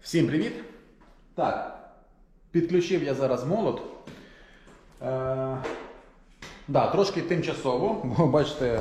Всім привіт! Так, підключив я зараз молот. Трошки тимчасово, бо бачите,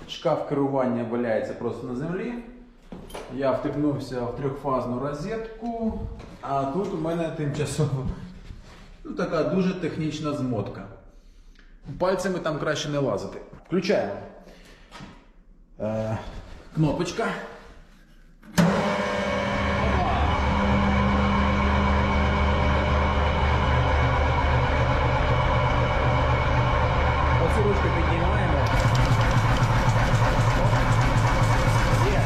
шкаф керування валяється просто на землі. Я втикнувся в трьохфазну розетку, а тут у мене тимчасово така дуже технічна змотка. Пальцями там краще не лазити. Включаємо. Кнопочка. Оцю ручку піднімаємо. Є.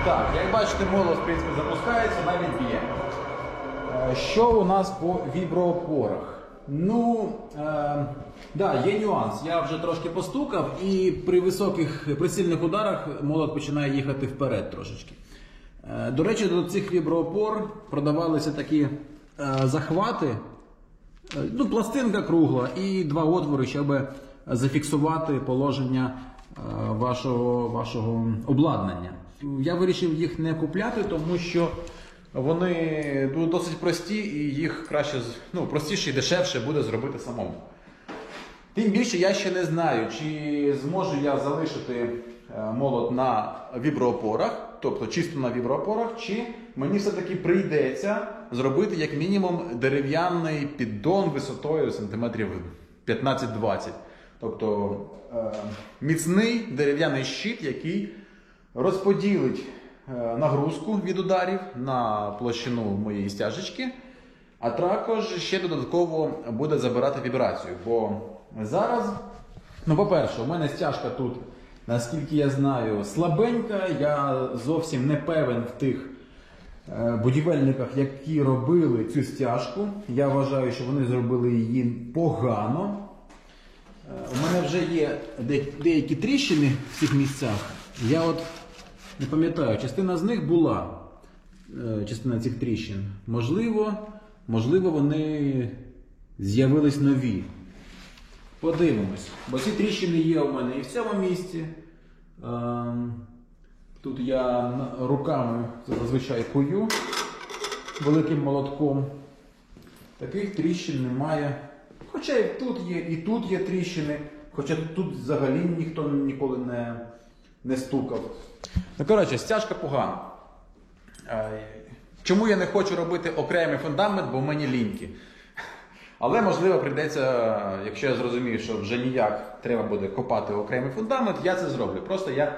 Так, як бачите, молот, в принципі, запускається, навіть б'є. Що у нас по віброопорах? Є нюанс. Я вже трошки постукав і при високих прицільних ударах молот починає їхати вперед трошечки. До речі, до цих віброопор продавалися такі захвати, пластинка кругла і два отвори, щоб зафіксувати положення вашого обладнання. Я вирішив їх не купляти, тому що вони досить прості і їх краще, простіше і дешевше буде зробити самому. Тим більше я ще не знаю, чи зможу я залишити молот на віброопорах, тобто чисто на віброопорах, чи мені все-таки прийдеться зробити як мінімум дерев'яний піддон висотою сантиметрів 15-20. Тобто міцний дерев'яний щит, який розподілить нагрузку від ударів на площину моєї стяжечки, а також ще додатково буде забирати вібрацію. Бо зараз, по-перше, у мене стяжка тут, наскільки я знаю, слабенька. Я зовсім не певен в тих будівельниках, які робили цю стяжку. Я вважаю, що вони зробили її погано. У мене вже є деякі тріщини в цих місцях. Я не пам'ятаю, частина з них була, частина цих тріщин. Можливо, вони з'явились нові. Подивимось. Бо ці тріщини є у мене і в цьому місці. Тут я руками зазвичай кую великим молотком. Таких тріщин немає. Хоча і тут є тріщини. Хоча тут взагалі ніхто ніколи не стукав. Коротше, стяжка погана. Чому я не хочу робити окремий фундамент, бо мені ліньки. Але, можливо, прийдеться, якщо я зрозумію, що вже ніяк треба буде копати окремий фундамент, я це зроблю. Просто я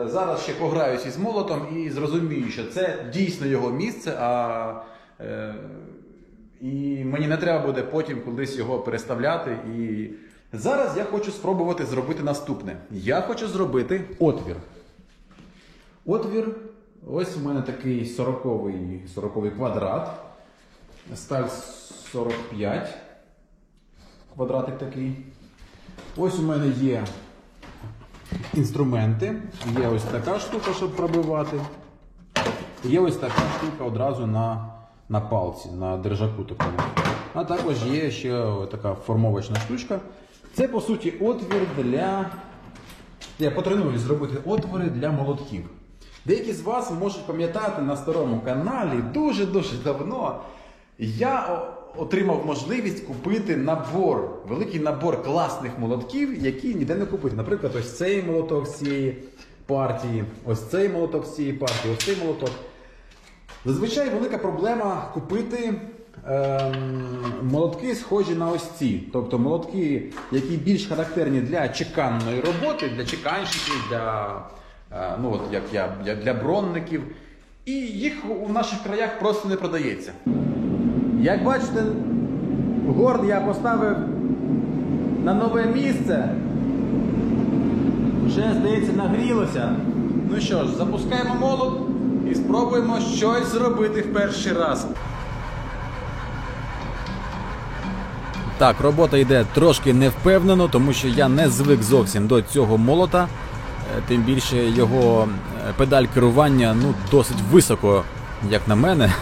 зараз ще пограюся із молотом і зрозумію, що це дійсно його місце, і мені не треба буде потім кудись його переставляти. І зараз я хочу спробувати зробити наступне. Я хочу зробити отвір. Отвір, ось у мене такий 40-й квадрат, сталь 45, квадратик такий. Ось у мене є інструменти, є ось така штука, щоб пробивати, є ось така штука одразу на палці, на держаку такому. А також є ще така формовочна штучка. Це, по суті, отвір для... Я потренуюсь зробити отвори для молотків. Деякі з вас можуть пам'ятати на старому каналі, дуже-дуже давно я отримав можливість купити великий набор класних молотків, які ніде не купити. Наприклад, ось цей молоток з цієї партії, ось цей молоток з цієї партії, ось цей молоток. Зазвичай велика проблема купити молотки, схожі на ось ці. Тобто молотки, які більш характерні для чеканної роботи, для чеканщиків, для бронників. І їх у наших краях просто не продається. Як бачите, горн я поставив на нове місце. Вже, здається, нагрілося. Ну що ж, запускаємо молот і спробуємо щось зробити в перший раз. Так, робота йде трошки невпевнено, тому що я не звик зовсім до цього молота. Тим більше його педаль керування досить високо, як на мене,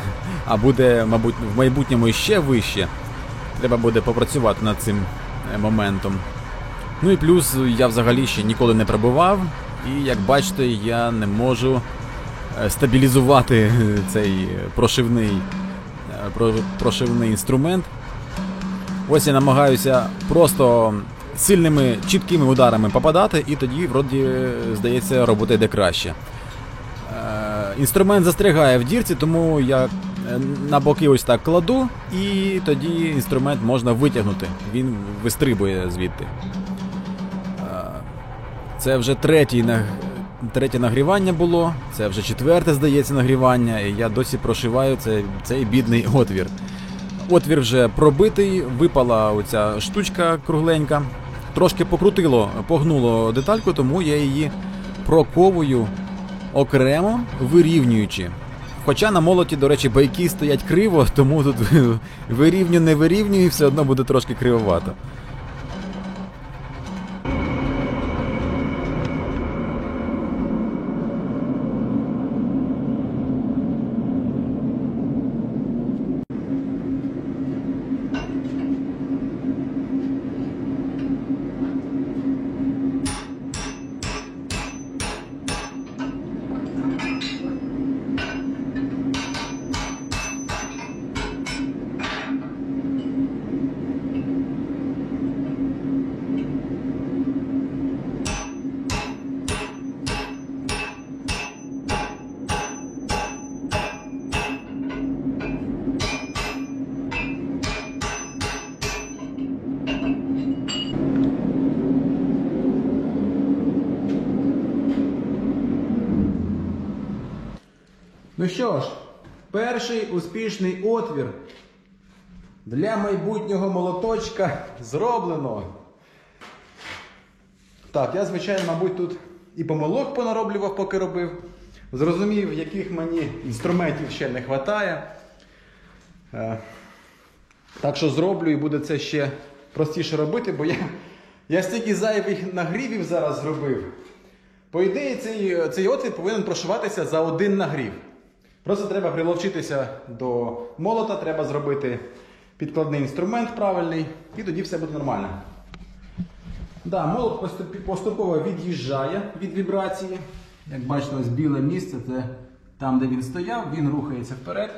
а буде, мабуть, в майбутньому іще вище. Треба буде попрацювати над цим моментом. Ну і плюс я взагалі ще ніколи не пробував, і як бачите, я не можу стабілізувати цей прошивний інструмент. Ось я намагаюся просто сильними, чіткими ударами попадати, і тоді, вроді, здається, робота йде краще. Інструмент застрягає в дірці, тому я на боки ось так кладу, і тоді інструмент можна витягнути. Він вистрибує звідти. Це вже третє нагрівання було, це вже четверте, здається, нагрівання, і я досі прошиваю цей бідний отвір. Отвір вже пробитий, випала оця штучка кругленька, трошки погнуло детальку, тому я її проковую окремо, вирівнюючи. Хоча на молоті, до речі, байки стоять криво, тому тут не вирівнюю, і все одно буде трошки кривовато. Ну що ж, перший успішний отвір для майбутнього молоточка зроблено. Так, я, звичайно, мабуть, тут і помилок понароблював, поки робив. Зрозумів, яких мені інструментів ще не вистачає. Так що зроблю, і буде це ще простіше робити, бо я стільки зайвих нагрівів зараз зробив. По ідеї, цей отвір повинен прошиватися за один нагрів. Просто треба приловчитися до молота, треба зробити підкладний інструмент правильний, і тоді все буде нормально. Да, молот поступово від'їжджає від вібрації. Як бачите, ось біле місце, це там, де він стояв, він рухається вперед.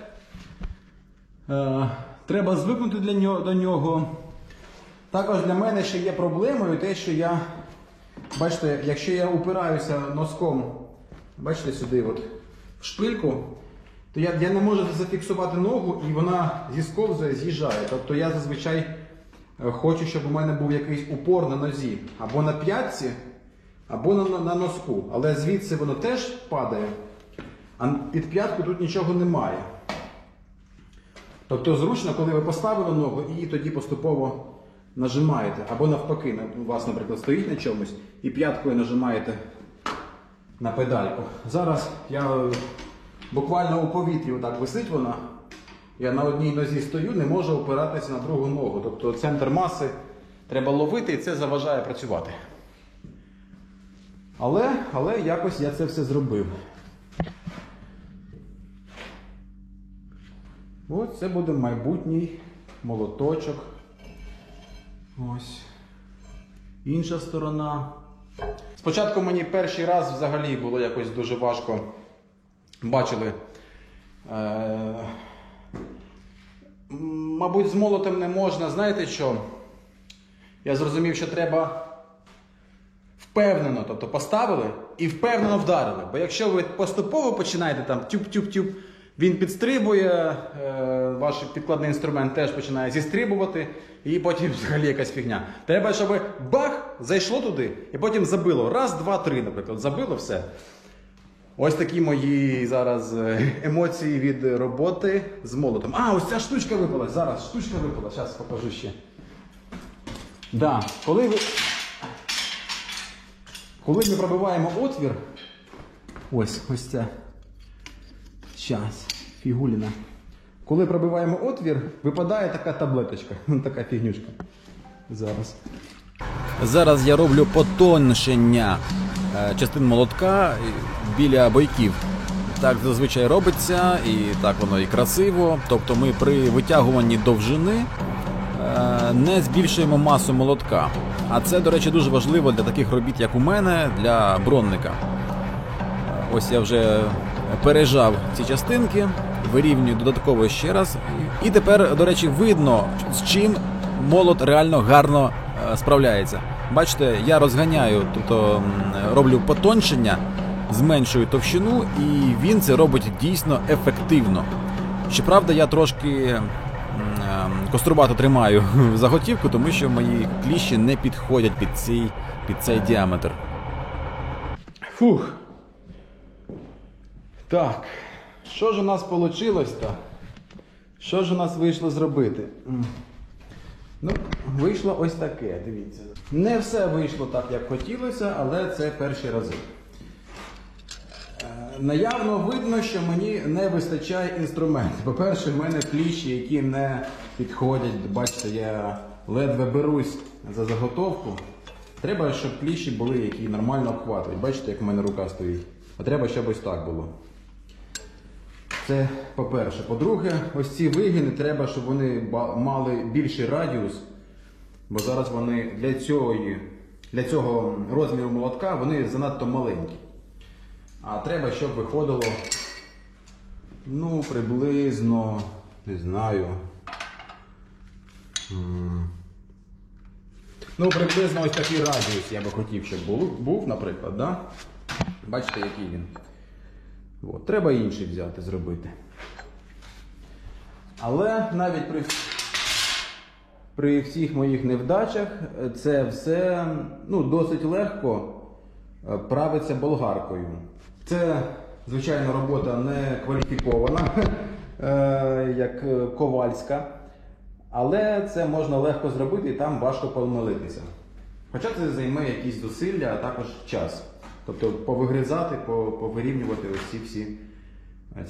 Треба звикнути до нього. Також для мене ще є проблемою те, що бачите, якщо я упираюся носком, бачите, сюди от, в шпильку, то я не можу зафіксувати ногу, і вона зісковзує, з'їжджає. Тобто я зазвичай хочу, щоб у мене був якийсь упор на нозі. Або на п'ятці, або на носку. Але звідси воно теж падає, а під п'ятку тут нічого немає. Тобто зручно, коли ви поставили ногу і тоді поступово нажимаєте. Або навпаки, у вас, наприклад, стоїть на чомусь і п'яткою нажимаєте на педальку. Зараз я буквально у повітрі отак висить вона. Я на одній нозі стою, не можу опиратися на другу ногу. Тобто центр маси треба ловити, і це заважає працювати. Але якось я це все зробив. Ось це буде майбутній молоточок. Ось. Інша сторона. Спочатку мені перший раз взагалі було якось дуже важко. Бачили. Мабуть, з молотом не можна. Знаєте що? Я зрозумів, що треба впевнено, тобто поставили і впевнено вдарили. Бо якщо ви поступово починаєте там тюп-тюп-тюп, він підстрибує, ваш підкладний інструмент теж починає зістрибувати, і потім взагалі якась фігня. Треба, щоб бах, зайшло туди, і потім забило. Раз, два, три, наприклад, забило все. Ось такі мої зараз емоції від роботи з молотом. А, ось ця штучка випала, зараз штучка випала, зараз покажу ще. Да, коли ми пробиваємо отвір, ось це. Щас, фігуліна. Коли пробиваємо отвір, випадає така таблеточка, така фігнюшка. Зараз я роблю потоншення частин молотка біля бойків. Так зазвичай робиться, і так воно і красиво. Тобто ми при витягуванні довжини не збільшуємо масу молотка. А це, до речі, дуже важливо для таких робіт, як у мене, для бронника. Ось я вже пережав ці частинки, вирівнюю додатково ще раз. І тепер, до речі, видно, з чим молот реально гарно справляється. Бачите, я розганяю, тобто роблю потоншення, зменшую товщину, і він це робить дійсно ефективно. Щоправда, я трошки кострубато тримаю заготівку, тому що мої кліщі не підходять під цей діаметр. Фух. Так, що ж у нас вийшло-то? Що ж у нас вийшло зробити? Ну, вийшло ось таке, дивіться. Не все вийшло так, як хотілося, але це перші рази. Наявно видно, що мені не вистачає інструментів. По-перше, в мене кліщі, які не підходять. Бачите, я ледве берусь за заготовку. Треба, щоб кліщі були, які нормально обхватують. Бачите, як в мене рука стоїть. А треба, щоб ось так було. Це по-перше. По-друге, ось ці вигини треба, щоб вони мали більший радіус. Бо зараз вони для цього розміру молотка вони занадто маленькі. А треба, щоб виходило, ну, приблизно, не знаю, ну, приблизно ось такий радіус я би хотів, щоб був, наприклад, да? Бачите, який він. От. Треба інший взяти, зробити. Але навіть при всіх моїх невдачах це все, ну, досить легко правиться болгаркою. Це, звичайно, робота не кваліфікована, як ковальська, але це можна легко зробити і там важко помилитися. Хоча це займе якісь зусилля, а також час. Тобто повигризати, повирівнювати ось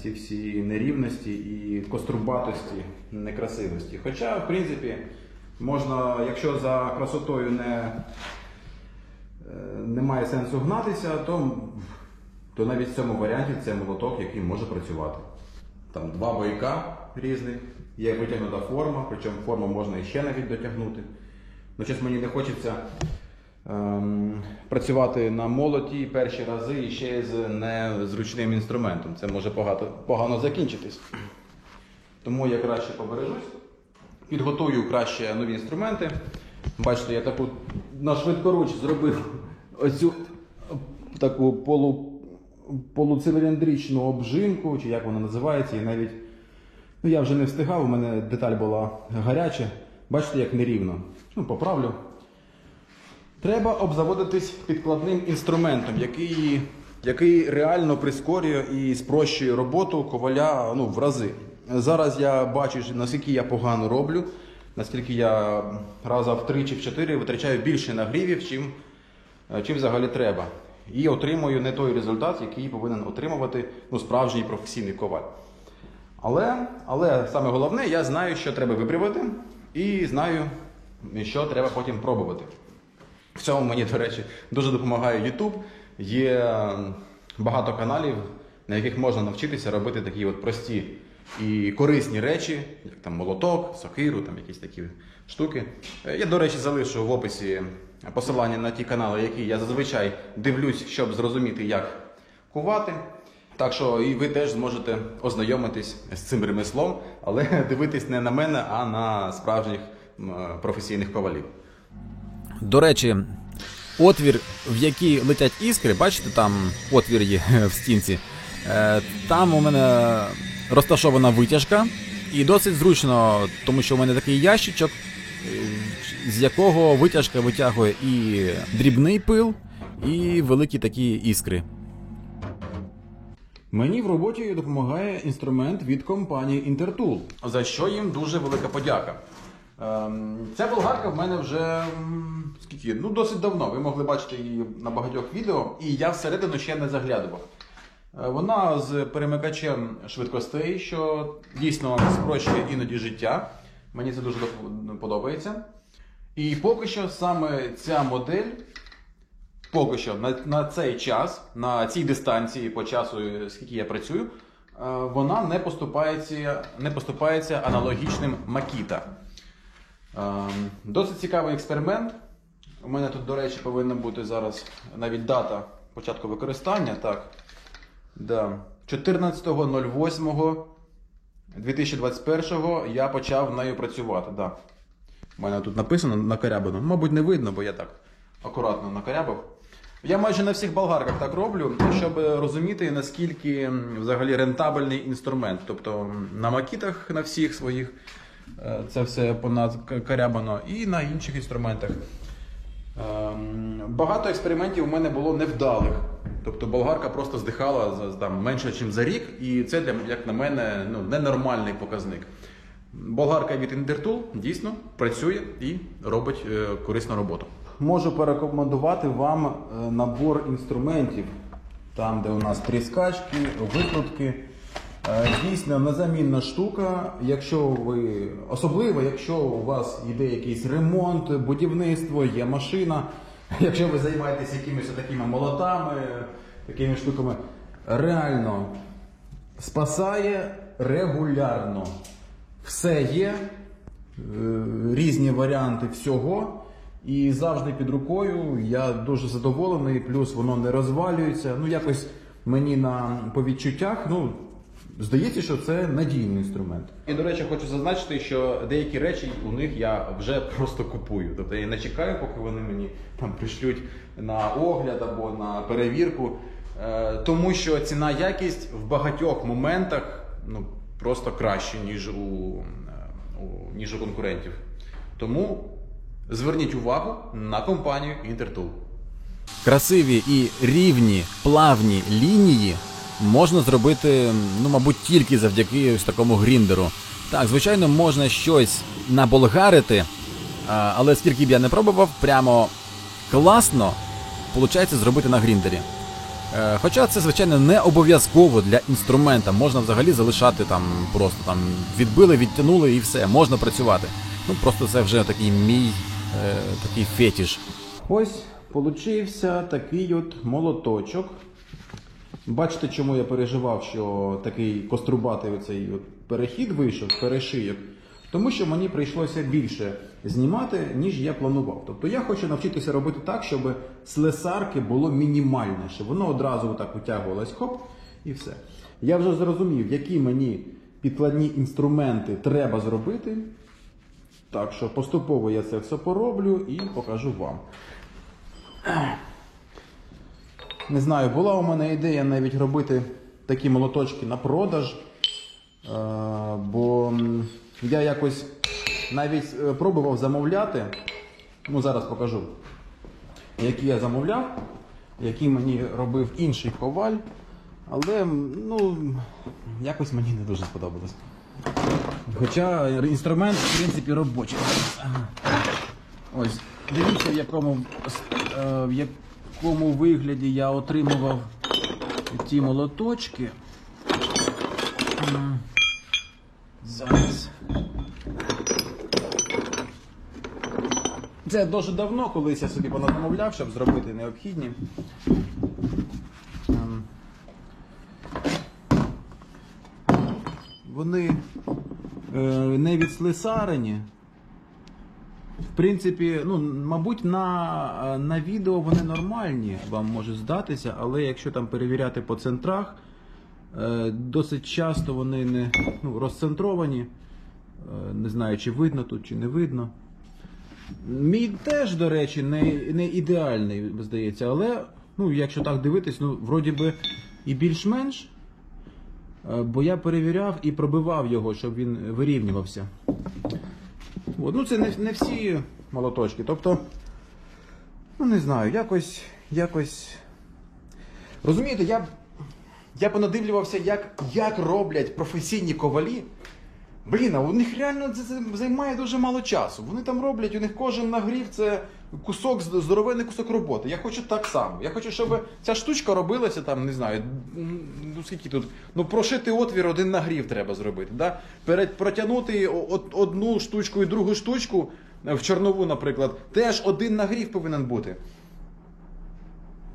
ці всі нерівності і кострубатості, некрасивості. Хоча, в принципі, можна, якщо за красотою немає сенсу гнатися, то навіть в цьому варіанті це молоток, який може працювати. Там два бойка різних, є витягнута форма, причому форму можна іще навіть дотягнути. Ну, чесно, мені не хочеться працювати на молоті перші рази і ще з незручним інструментом. Це може погано закінчитись. Тому я краще побережусь, підготую краще нові інструменти. Бачите, я таку на швидкоруч зробив оцю таку полуциліндричну обжимку, чи як вона називається, і навіть, ну, я вже не встигав, у мене деталь була гаряча. Бачите, як нерівно. Ну, поправлю. Треба обзаводитись підкладним інструментом, який реально прискорює і спрощує роботу коваля, ну, в рази. Зараз я бачу, наскільки я погано роблю, наскільки я раза в 3 чи в 4 витрачаю більше нагрівів, чим взагалі треба. І отримую не той результат, який повинен отримувати, ну, справжній професійний коваль. Але саме головне, я знаю, що треба виправити, і знаю, що треба потім пробувати. В цьому мені, до речі, дуже допомагає YouTube. Є багато каналів, на яких можна навчитися робити такі от прості і корисні речі, як там молоток, сокиру, там якісь такі штуки. Я, до речі, залишу в описі посилання на ті канали, які я зазвичай дивлюсь, щоб зрозуміти, як кувати. Так що і ви теж зможете ознайомитись з цим ремеслом, але дивитись не на мене, а на справжніх професійних ковалів. До речі, отвір, в який летять іскри, бачите, там отвір є в стінці, там у мене розташована витяжка, і досить зручно, тому що у мене такий ящичок, з якого витяжка витягує і дрібний пил, і великі такі іскри. Мені в роботі допомагає інструмент від компанії Intertool, за що їм дуже велика подяка. Ця болгарка в мене вже досить давно, ви могли бачити її на багатьох відео, і я всередину ще не заглядував. Вона з перемикачем швидкостей, що дійсно спрощує іноді життя. Мені це дуже подобається. І поки що саме ця модель, поки що на цей час, на цій дистанції по часу, скільки я працюю, вона не поступається аналогічним Makita. Досить цікавий експеримент. У мене тут, до речі, повинна бути зараз навіть дата початку використання. Так, да. 14.08.2021 я почав нею працювати. Да. У мене тут написано накарябано. Мабуть, не видно, бо я так акуратно накарябав. Я майже на всіх болгарках так роблю, щоб розуміти, наскільки взагалі рентабельний інструмент. Тобто на макітах на всіх своїх це все понакарябано і на інших інструментах. Багато експериментів у мене було невдалих. Тобто болгарка просто здихала там, менше, ніж за рік, і це, як на мене, ненормальний показник. Болгарка від Intertool дійсно працює і робить корисну роботу. Можу порекомендувати вам набор інструментів, там де у нас тріскачки, викрутки. Дійсно незамінна штука, особливо якщо у вас йде якийсь ремонт, будівництво, є машина, якщо ви займаєтесь якимись такими молотами, такими штуками, реально спасає регулярно. Все є, різні варіанти всього. І завжди під рукою, я дуже задоволений, плюс воно не розвалюється. Якось мені по відчуттях, здається, що це надійний інструмент. І, до речі, хочу зазначити, що деякі речі у них я вже просто купую. Тобто я не чекаю, поки вони мені там пришлють на огляд або на перевірку. Тому що ціна-якість в багатьох моментах просто краще, ніж у конкурентів. Тому зверніть увагу на компанію Intertool. Красиві і рівні, плавні лінії можна зробити, мабуть, тільки завдяки ось такому гріндеру. Так, звичайно, можна щось наболгарити, але скільки б я не пробував, прямо класно виходить зробити на гріндері. Хоча це, звичайно, не обов'язково для інструмента. Можна взагалі залишати просто відбили, відтягнули і все, можна працювати. Просто це вже такий мій такий фетиш. Ось получився такий от молоточок. Бачите, чому я переживав, що такий кострубатий оцей перехід вийшов, перешийок? Тому що мені прийшлося більше знімати, ніж я планував. Тобто я хочу навчитися робити так, щоб слесарки було мінімальне, щоб воно одразу так витягувалось, хоп, і все. Я вже зрозумів, які мені підкладні інструменти треба зробити. Так що поступово я це все пороблю і покажу вам. Не знаю, була у мене ідея навіть робити такі молоточки на продаж, бо я якось навіть пробував замовляти, зараз покажу, які я замовляв, які мені робив інший коваль, але якось мені не дуже сподобалось. Хоча інструмент, в принципі, робочий. Ось, дивіться, в якому вигляді я отримував ті молоточки. Зараз. Це дуже давно, колись я собі поназамовляв, щоб зробити необхідні. Вони не відслесарені. В принципі, мабуть, на відео вони нормальні, вам може здатися, але якщо там перевіряти по центрах, досить часто вони не розцентровані. Не знаю, чи видно тут, чи не видно. Мій теж, до речі, не ідеальний, здається, але, якщо так дивитись, вроді би і більш-менш. Бо я перевіряв і пробивав його, щоб він вирівнювався. Це не всі молоточки. Тобто, не знаю, якось... Розумієте, я понадивлювався, як роблять професійні ковалі. У них реально це займає дуже мало часу. Вони там роблять, у них кожен нагрів це здоровенний кусок роботи. Я хочу так само. Я хочу, щоб ця штучка робилася не знаю, скільки тут, прошити отвір, один нагрів треба зробити. Да? Протягнути одну штучку і другу штучку, в чорнову, наприклад, теж один нагрів повинен бути.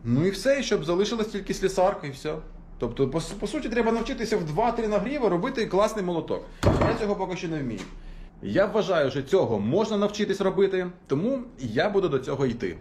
Ну і все, і щоб залишилась тільки слісарка і все. Тобто, по суті, треба навчитися в 2-3 нагріви робити класний молоток. Я цього поки що не вмію. Я вважаю, що цього можна навчитись робити, тому я буду до цього йти.